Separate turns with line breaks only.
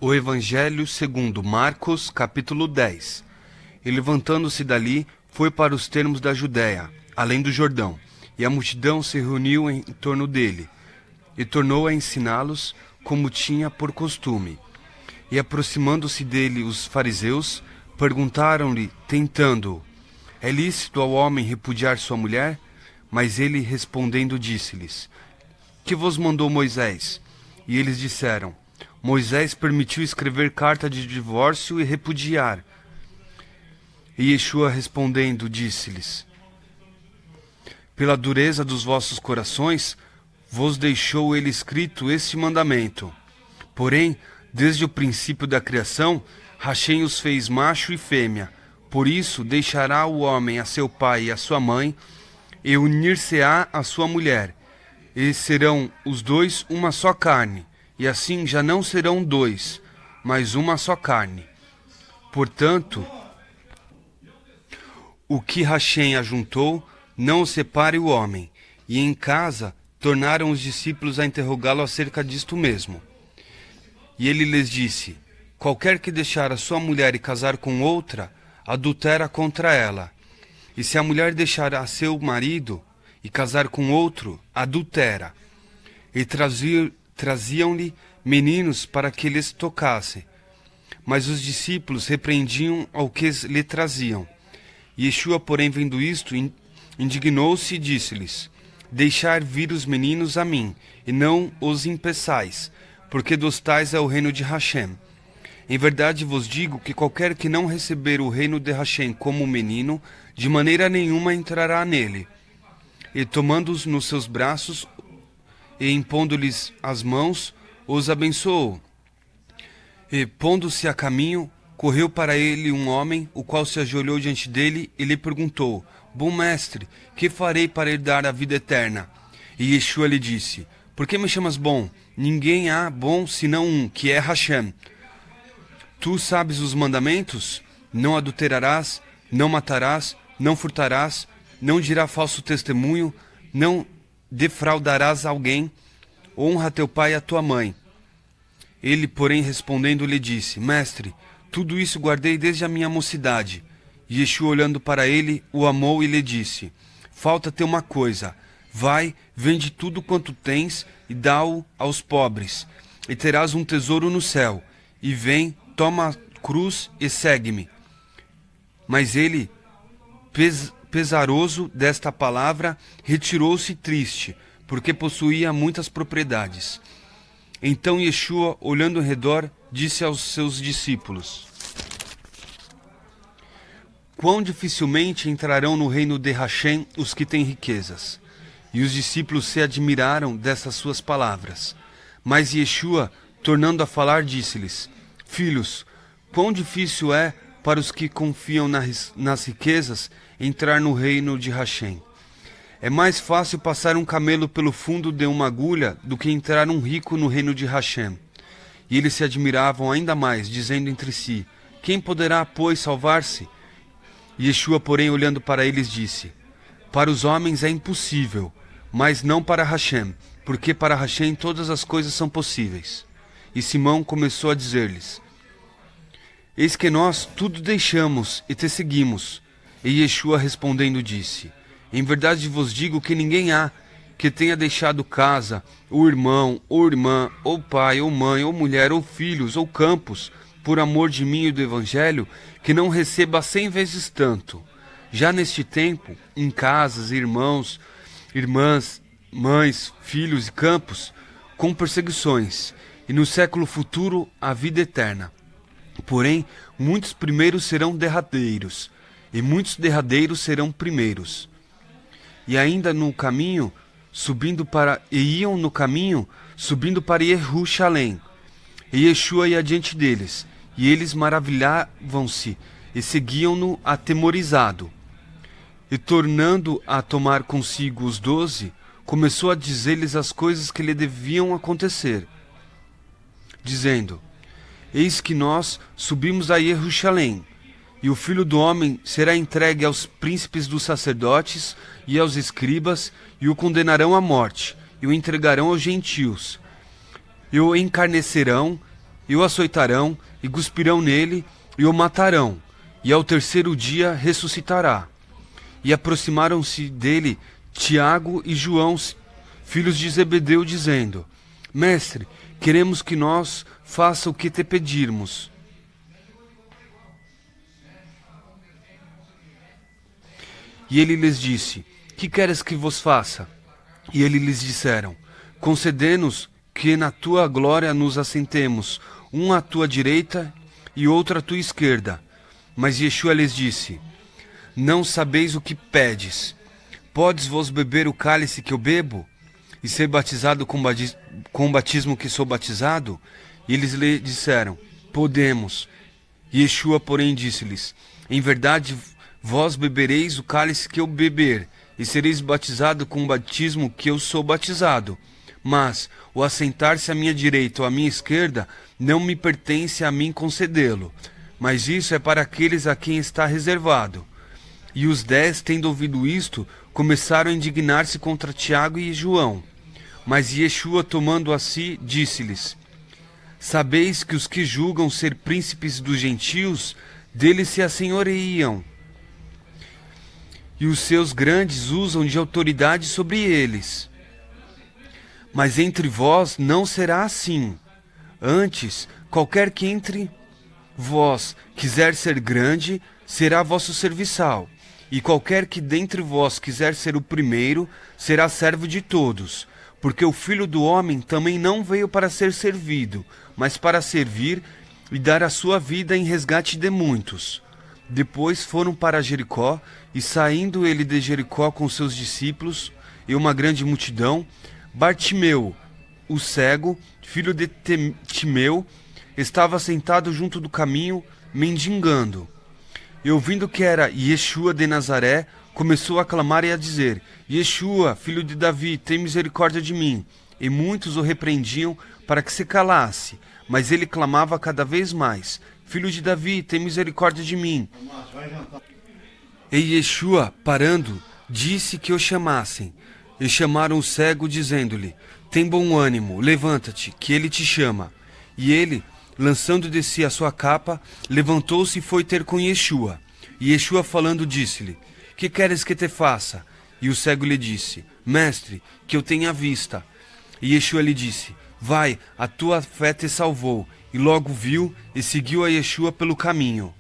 O Evangelho segundo Marcos, capítulo 10. E levantando-se dali, foi para os termos da Judéia, além do Jordão, e a multidão se reuniu em torno dele, e tornou a ensiná-los, como tinha por costume. E aproximando-se dele os fariseus, perguntaram-lhe, tentando-o: é lícito ao homem repudiar sua mulher? Mas ele respondendo disse-lhes: que vos mandou Moisés? E eles disseram: Moisés permitiu escrever carta de divórcio e repudiar. E Yeshua respondendo disse-lhes: pela dureza dos vossos corações vos deixou ele escrito este mandamento. Porém, desde o princípio da criação, Hashem os fez macho e fêmea. Por isso deixará o homem a seu pai e a sua mãe, e unir-se-á à sua mulher, e serão os dois uma só carne. E assim já não serão dois, mas uma só carne. Portanto, o que Hashem ajuntou, não o separe o homem. E em casa tornaram os discípulos a interrogá-lo acerca disto mesmo. E ele lhes disse: qualquer que deixar a sua mulher e casar com outra, adultera contra ela. E se a mulher deixar a seu marido e casar com outro, adultera. E traziam-lhe meninos para que lhes tocasse. Mas os discípulos repreendiam ao que lhe traziam. Yeshua, porém, vendo isto, indignou-se e disse-lhes: deixai vir os meninos a mim, e não os impeçais, porque dos tais é o reino de Hashem. Em verdade vos digo que qualquer que não receber o reino de Hashem como menino, de maneira nenhuma entrará nele. E tomando-os nos seus braços, e impondo-lhes as mãos, os abençoou. E, pondo-se a caminho, correu para ele um homem, o qual se ajoelhou diante dele e lhe perguntou: bom mestre, que farei para herdar a vida eterna? E Yeshua lhe disse: por que me chamas bom? Ninguém há bom senão um, que é Hashem. Tu sabes os mandamentos? Não adulterarás, não matarás, não furtarás, não dirá falso testemunho, não defraudarás alguém, honra teu pai e a tua mãe. Ele, porém, respondendo, lhe disse: mestre, tudo isso guardei desde a minha mocidade. E Yeshua, olhando para ele, o amou e lhe disse: falta-te uma coisa, vai, vende tudo quanto tens e dá-o aos pobres, e terás um tesouro no céu, e vem, toma a cruz e segue-me. Mas ele, pesaroso desta palavra, retirou-se triste, porque possuía muitas propriedades. Então Yeshua, olhando ao redor, disse aos seus discípulos: quão dificilmente entrarão no reino de Hashem os que têm riquezas. E os discípulos se admiraram dessas suas palavras. Mas Yeshua, tornando a falar, disse-lhes: filhos, quão difícil é para os que confiam nas riquezas entrar no reino de Hashem. É mais fácil passar um camelo pelo fundo de uma agulha do que entrar um rico no reino de Hashem. E eles se admiravam ainda mais, dizendo entre si: quem poderá, pois, salvar-se? Yeshua, porém, olhando para eles, disse: para os homens é impossível, mas não para Hashem, porque para Hashem todas as coisas são possíveis. E Simão começou a dizer-lhes: eis que nós tudo deixamos e te seguimos. E Yeshua respondendo disse: em verdade vos digo que ninguém há que tenha deixado casa, ou irmão, ou irmã, ou pai, ou mãe, ou mulher, ou filhos, ou campos, por amor de mim e do Evangelho, que não receba 100 vezes tanto. Já neste tempo, em casas, irmãos, irmãs, mães, filhos e campos, com perseguições, e no século futuro a vida eterna. Porém, muitos primeiros serão derradeiros, e muitos derradeiros serão primeiros. E ainda no caminho, iam no caminho, subindo para Jerusalém. E Yeshua ia adiante deles, e eles maravilhavam-se, e seguiam-no atemorizado. E tornando a tomar consigo os 12, começou a dizer-lhes as coisas que lhe deviam acontecer, dizendo: eis que nós subimos a Jerusalém, e o Filho do Homem será entregue aos príncipes dos sacerdotes e aos escribas, e o condenarão à morte, e o entregarão aos gentios, e o encarnecerão, e o açoitarão, e cuspirão nele, e o matarão, e ao terceiro dia ressuscitará. E aproximaram-se dele Tiago e João, filhos de Zebedeu, dizendo: Mestre, queremos que nós faça o que te pedirmos. E ele lhes disse: Que queres que vos faça? E eles lhes disseram: Concede-nos que na tua glória nos assentemos, um à tua direita e outro à tua esquerda. Mas Yeshua lhes disse: Não sabeis o que pedes. Podes vos beber o cálice que eu bebo? E ser batizado com o batismo que sou batizado? E eles lhe disseram: Podemos. Yeshua, porém, disse-lhes: Em verdade, vós bebereis o cálice que eu beber, e sereis batizado com o batismo que eu sou batizado. Mas o assentar-se à minha direita ou à minha esquerda não me pertence a mim concedê-lo, mas isso é para aqueles a quem está reservado. E os 10, tendo ouvido isto, começaram a indignar-se contra Tiago e João. Mas Yeshua, tomando a si, disse-lhes: Sabeis que os que julgam ser príncipes dos gentios, deles se assenhoreiam, e os seus grandes usam de autoridade sobre eles. Mas entre vós não será assim. Antes, qualquer que entre vós quiser ser grande, será vosso serviçal. E qualquer que dentre vós quiser ser o primeiro, será servo de todos. Porque o Filho do Homem também não veio para ser servido, mas para servir e dar a sua vida em resgate de muitos. Depois foram para Jericó, e saindo ele de Jericó com seus discípulos e uma grande multidão, Bartimeu, o cego, filho de Timeu, estava sentado junto do caminho, mendigando. E ouvindo que era Yeshua de Nazaré, começou a clamar e a dizer: Yeshua, filho de Davi, tem misericórdia de mim. E muitos o repreendiam para que se calasse, mas ele clamava cada vez mais: Filho de Davi, tem misericórdia de mim. E Yeshua, parando, disse que o chamassem. E chamaram o cego, dizendo-lhe: Tem bom ânimo, levanta-te, que ele te chama. E ele, lançando de si a sua capa, levantou-se e foi ter com Yeshua. E Yeshua, falando, disse-lhe: Que queres que te faça? E o cego lhe disse: Mestre, que eu tenha vista. E Yeshua lhe disse: Vai, a tua fé te salvou. E logo viu e seguiu a Yeshua pelo caminho.